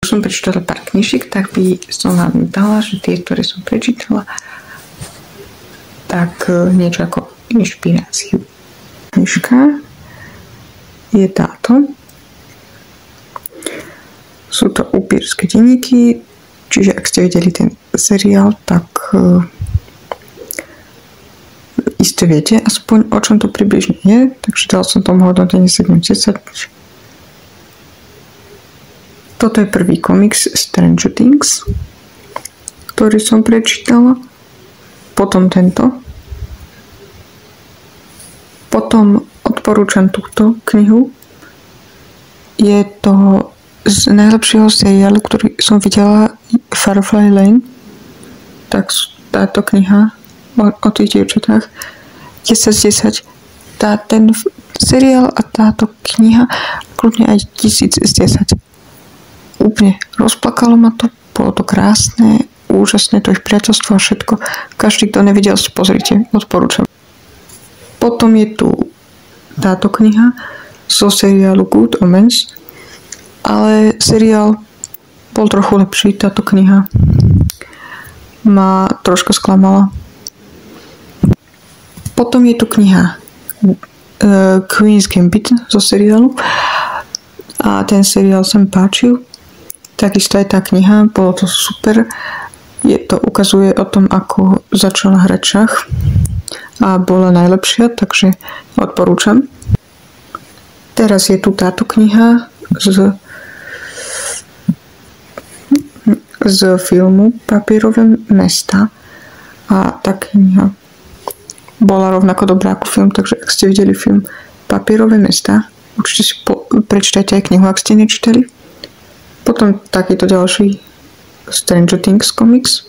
som prečítala pár knižiek, tak by som vám dala, že tie, ktoré som prečítala, tak niečo ako inšpiráciu. Knižka je táto. Sú to upírske denníky, čiže ak ste videli ten seriál, tak iste viete aspoň o čom to približne je, takže dal som tomu hodnotenie 7/10. Toto je prvý komiks Stranger Things, ktorý som prečítala. Potom tento. Potom odporúčam túto knihu. Je to z najlepšieho seriálu, ktorý som videla, Firefly Lane. Tak táto kniha o tých dievčatách 10/10. Ten seriál a táto kniha kľudne aj 1000 z 10. Úplne rozplakalo ma to, bolo to krásne, úžasné, to ich priateľstvo a všetko. Každý, kto nevidel, si pozrite, odporúčam. Potom je tu táto kniha zo seriálu Good Omens, ale seriál bol trochu lepší, táto kniha ma troška sklamala. Potom je tu kniha Queen's Gambit zo seriálu a ten seriál sa mi páčil. Takisto aj tá kniha, bolo to super. To ukazuje o tom, ako začala hrať šach a bola najlepšia, takže odporúčam. Teraz je tu táto kniha z filmu Papierové mesta a tá kniha bola rovnako dobrá ako film, takže ak ste videli film Papierové mesta, určite si prečítajte aj knihu, ak ste nečítali. Potom takýto ďalší Stranger Things komiks.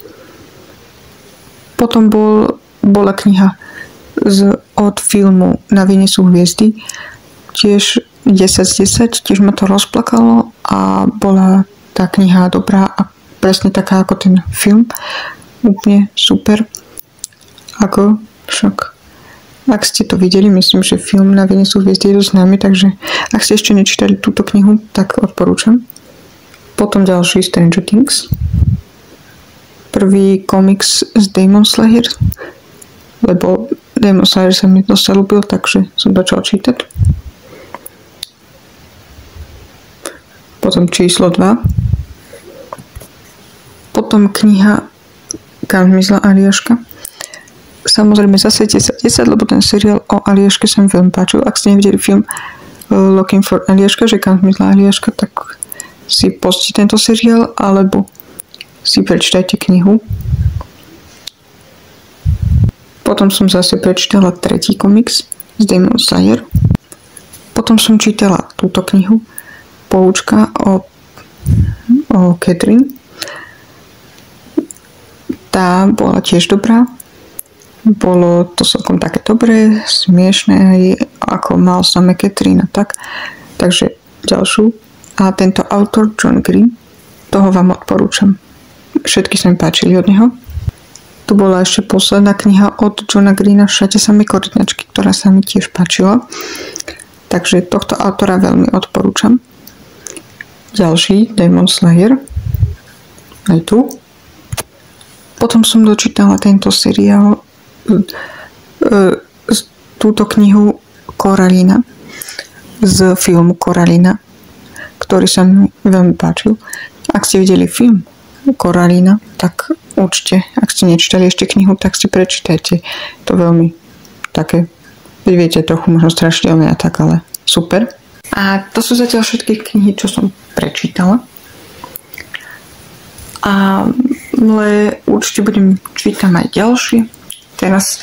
Potom bola kniha od filmu Na vine sú hviezdy. Tiež 10/10, tiež ma to rozplakalo a bola tá kniha dobrá a presne taká ako ten film. Úplne super. Ak ste to videli, myslím, že film Na vine sú hviezdy je dosť známy, takže ak ste ešte nečítali túto knihu, tak odporúčam. Potom ďalší Stranger Things. Prvý komiks z Demon Slayer, lebo Demon Slayer sa mi dosť ľúbil, takže som začal čítať. Potom číslo 2. Potom kniha Kam zmizla Aliaška. Samozrejme zase 10/10, lebo ten seriál o Aliaške sa mi veľmi páčil. Ak ste nevideli film Looking for Aliaška, že Kam zmizla Aliaška, tak si pustite tento seriál, alebo si prečítajte knihu. Potom som zase prečítala tretí komiks z Demon Slayer. Potom som čítala túto knihu Poučka o Catherine. Tá bola tiež dobrá. Bolo to celkom také dobré, smiešné, ako mal samé Catherine a tak. Takže ďalšiu. A tento autor John Green, toho vám odporúčam. Všetky sa mi páčili od neho. Tu bola ešte posledná kniha od Johna Greena Všade samé korytnačky, ktorá sa mi tiež páčila. Takže tohto autora veľmi odporúčam. Ďalší, Demon Slayer. Aj tu. Potom som dočítala tento seriál, túto knihu Koralina, z filmu Koralina, ktorý sa mi veľmi páčil. Ak ste videli film Koralina, tak určite, ak ste nečítali ešte knihu, tak si prečítajte. To veľmi také, viete, trochu možno strašidelné a tak, ale super. A to sú zatiaľ všetky knihy, čo som prečítala. Ale určite budem čítať aj ďalšie. Teraz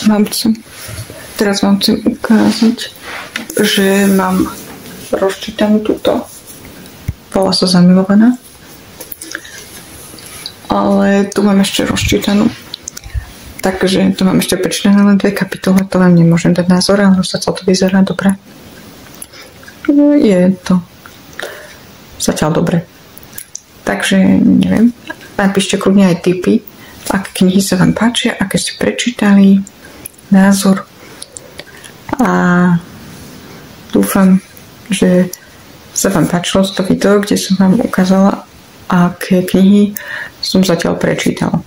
vám chcem ukázať, že mám rozčítanú túto. Volá sa Zamilovaná. Ale tu mám ešte rozčítanú. Takže tu mám ešte prečítané len 2 kapitoly. To vám nemôžem dať názor, ale zatiaľ to vyzerá dobre. Je to zatiaľ dobre. Takže neviem. Napíšte kľudne aj tipy, aké knihy sa vám páčia, aké ste prečítali, názor. A dúfam, že sa vám páčilo to video, kde som vám ukázala, aké knihy som zatiaľ prečítala.